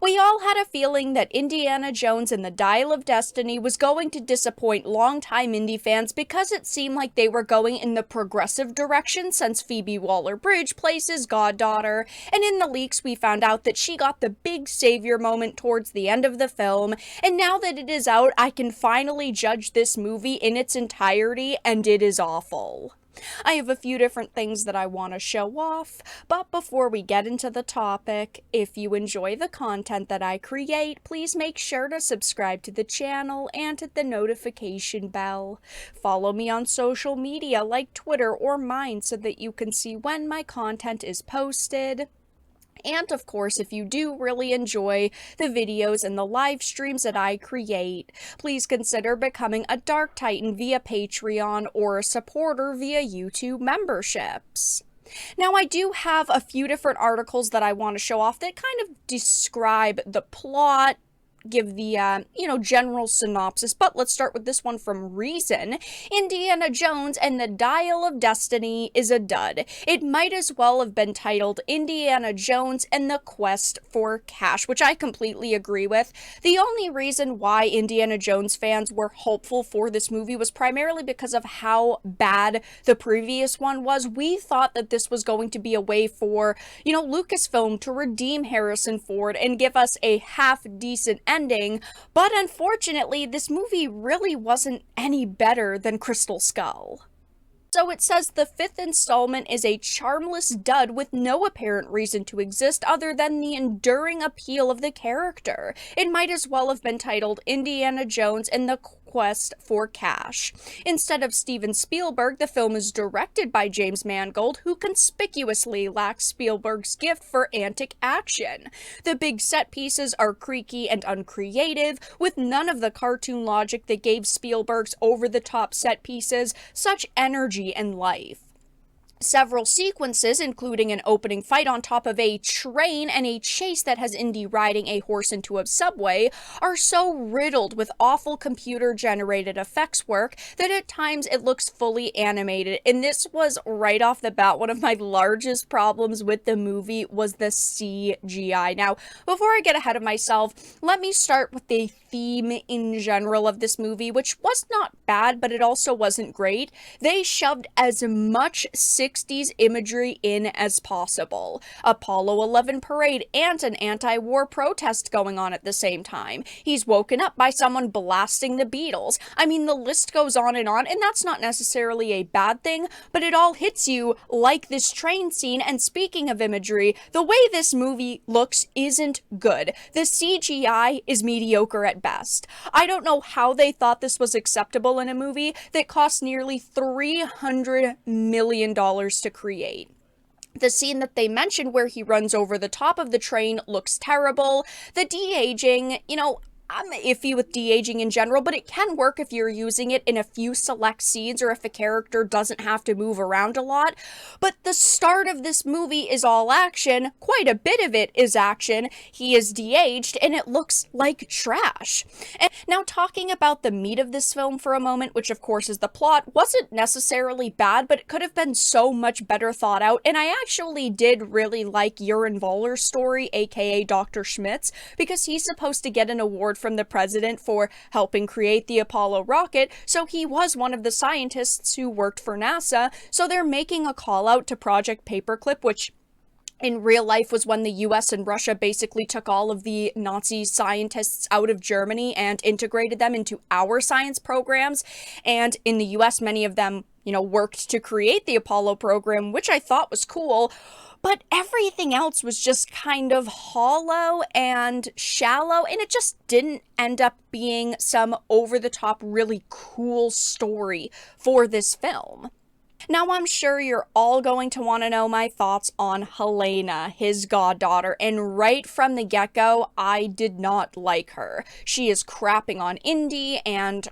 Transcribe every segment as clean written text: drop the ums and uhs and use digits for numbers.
We all had a feeling that Indiana Jones and the Dial of Destiny was going to disappoint longtime indie fans because it seemed like they were going in the progressive direction since Phoebe Waller-Bridge plays his goddaughter, and in the leaks we found out that she got the big savior moment towards the end of the film, and now that it is out, I can finally judge this movie in its entirety, and it is awful. I have a few different things that I want to show off, but before we get into the topic, if you enjoy the content that I create, please make sure to subscribe to the channel and hit the notification bell. Follow me on social media like Twitter or mine so that you can see when my content is posted. And of course, if you do really enjoy the videos and the live streams that I create, please consider becoming a Dark Titan via Patreon or a supporter via YouTube memberships. Now, I do have a few different articles that I want to show off that kind of describe the plot, give the, general synopsis, but let's start with this one from Reason. Indiana Jones and the Dial of Destiny is a dud. It might as well have been titled Indiana Jones and the Quest for Cash, which I completely agree with. The only reason why Indiana Jones fans were hopeful for this movie was primarily because of how bad the previous one was. We thought that this was going to be a way for, Lucasfilm to redeem Harrison Ford and give us a half-decent ending, but unfortunately, this movie really wasn't any better than Crystal Skull. So it says the fifth installment is a charmless dud with no apparent reason to exist other than the enduring appeal of the character. It might as well have been titled Indiana Jones and the Quest for Cash. Instead of Steven Spielberg, the film is directed by James Mangold, who conspicuously lacks Spielberg's gift for antic action. The big set pieces are creaky and uncreative, with none of the cartoon logic that gave Spielberg's over-the-top set pieces such energy and life. Several sequences, including an opening fight on top of a train and a chase that has Indy riding a horse into a subway, are so riddled with awful computer-generated effects work that at times it looks fully animated, and this was right off the bat one of my largest problems with the movie was the CGI. Now, before I get ahead of myself, let me start with the theme in general of this movie, which was not bad, but it also wasn't great. They shoved as much 60s imagery in as possible. Apollo 11 parade and an anti-war protest going on at the same time. He's woken up by someone blasting the Beatles. I mean, the list goes on, and that's not necessarily a bad thing, but it all hits you like this train scene, and speaking of imagery, the way this movie looks isn't good. The CGI is mediocre at best. I don't know how they thought this was acceptable in a movie that cost nearly $300 million to create. The scene that they mentioned where he runs over the top of the train looks terrible. The de-aging, I'm iffy with de-aging in general, but it can work if you're using it in a few select scenes or if a character doesn't have to move around a lot. But the start of this movie is all action. Quite a bit of it is action. He is de-aged, and it looks like trash. And now, talking about the meat of this film for a moment, which of course is the plot, wasn't necessarily bad, but it could have been so much better thought out. And I actually did really like Urine Voller's story, aka Dr. Schmidt's, because he's supposed to get an award from the president for helping create the Apollo rocket, so he was one of the scientists who worked for NASA, so they're making a call out to Project Paperclip, which in real life was when the US and Russia basically took all of the Nazi scientists out of Germany and integrated them into our science programs, and in the US many of them, worked to create the Apollo program, which I thought was cool. But everything else was just kind of hollow and shallow, and it just didn't end up being some over-the-top, really cool story for this film. Now, I'm sure you're all going to want to know my thoughts on Helena, his goddaughter, and right from the get-go, I did not like her. She is crapping on Indy and,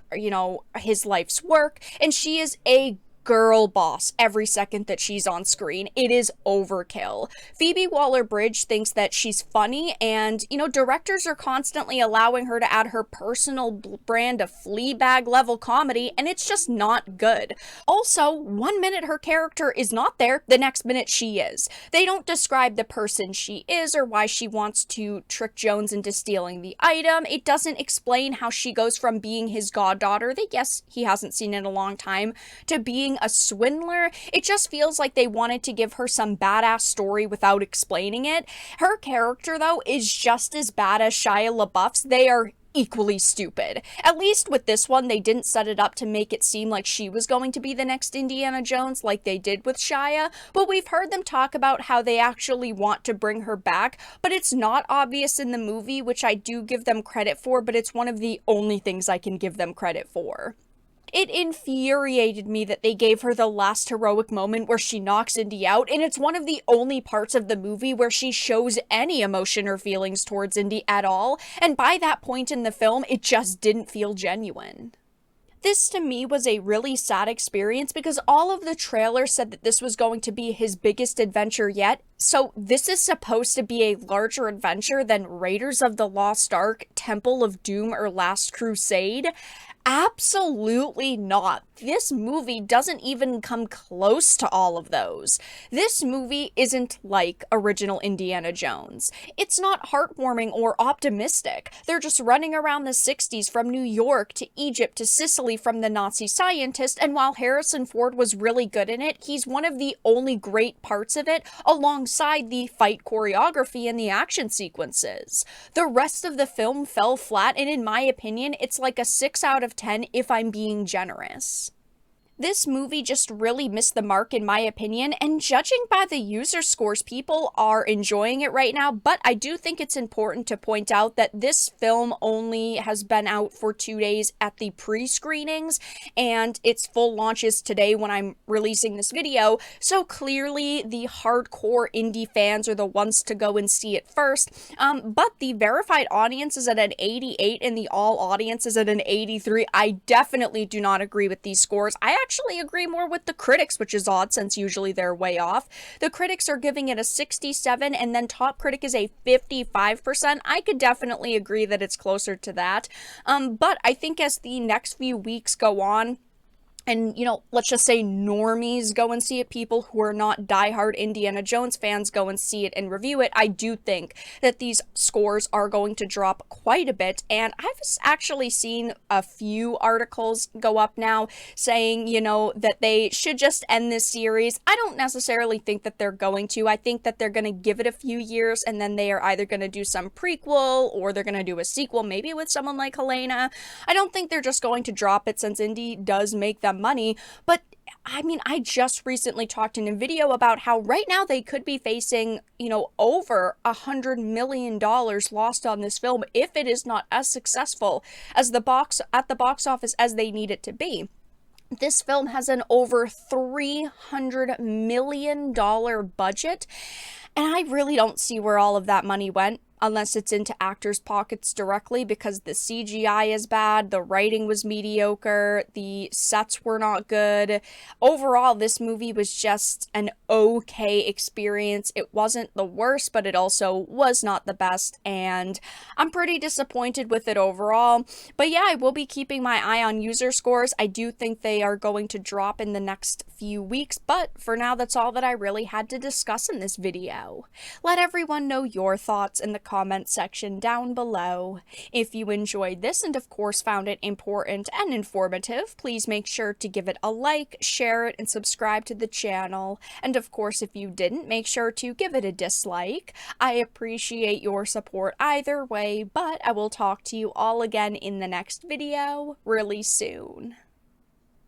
his life's work, and she is a girl boss every second that she's on screen. It is overkill. Phoebe Waller-Bridge thinks that she's funny, and, directors are constantly allowing her to add her personal brand of Fleabag level comedy, and it's just not good. Also, one minute her character is not there, the next minute she is. They don't describe the person she is or why she wants to trick Jones into stealing the item. It doesn't explain how she goes from being his goddaughter, that yes, he hasn't seen in a long time, to being a swindler. It just feels like they wanted to give her some badass story without explaining it. Her character, though, is just as bad as Shia LaBeouf's. They are equally stupid. At least with this one, they didn't set it up to make it seem like she was going to be the next Indiana Jones like they did with Shia, but we've heard them talk about how they actually want to bring her back, but it's not obvious in the movie, which I do give them credit for, but it's one of the only things I can give them credit for. It infuriated me that they gave her the last heroic moment where she knocks Indy out, and it's one of the only parts of the movie where she shows any emotion or feelings towards Indy at all, and by that point in the film, it just didn't feel genuine. This to me was a really sad experience because all of the trailers said that this was going to be his biggest adventure yet, so this is supposed to be a larger adventure than Raiders of the Lost Ark, Temple of Doom, or Last Crusade. Absolutely not. This movie doesn't even come close to all of those. This movie isn't like original Indiana Jones. It's not heartwarming or optimistic. They're just running around the 60s from New York to Egypt to Sicily from the Nazi scientist, and while Harrison Ford was really good in it, he's one of the only great parts of it alongside the fight choreography and the action sequences. The rest of the film fell flat, and in my opinion, it's like a 6 out of 10 if I'm being generous. This movie just really missed the mark in my opinion, and judging by the user scores, people are enjoying it right now, but I do think it's important to point out that this film only has been out for 2 days at the pre-screenings, and its full launch is today when I'm releasing this video, so clearly the hardcore indie fans are the ones to go and see it first, but the verified audience is at an 88 and the all audience is at an 83. I definitely do not agree with these scores. I actually agree more with the critics, which is odd since usually they're way off. The critics are giving it a 67, and then top critic is a 55%. I could definitely agree that it's closer to that. But I think as the next few weeks go on, and, let's just say normies go and see it, people who are not diehard Indiana Jones fans go and see it and review it, I do think that these scores are going to drop quite a bit, and I've actually seen a few articles go up now saying, that they should just end this series. I don't necessarily think that they're going to. I think that they're going to give it a few years, and then they are either going to do some prequel, or they're going to do a sequel, maybe with someone like Helena. I don't think they're just going to drop it since Indy does make them money, but I just recently talked in a video about how right now they could be facing, over $100 million lost on this film if it is not as successful as at the box office as they need it to be. This film has an over $300 million budget, and I really don't see where all of that money went, unless it's into actors' pockets directly, because the CGI is bad, the writing was mediocre, the sets were not good. Overall, this movie was just an okay experience. It wasn't the worst, but it also was not the best, and I'm pretty disappointed with it overall. But yeah, I will be keeping my eye on user scores. I do think they are going to drop in the next few weeks, but for now, that's all that I really had to discuss in this video. Let everyone know your thoughts in the comment section down below. If you enjoyed this and of course found it important and informative, please make sure to give it a like, share it, and subscribe to the channel. And of course, if you didn't, make sure to give it a dislike. I appreciate your support either way, but I will talk to you all again in the next video really soon.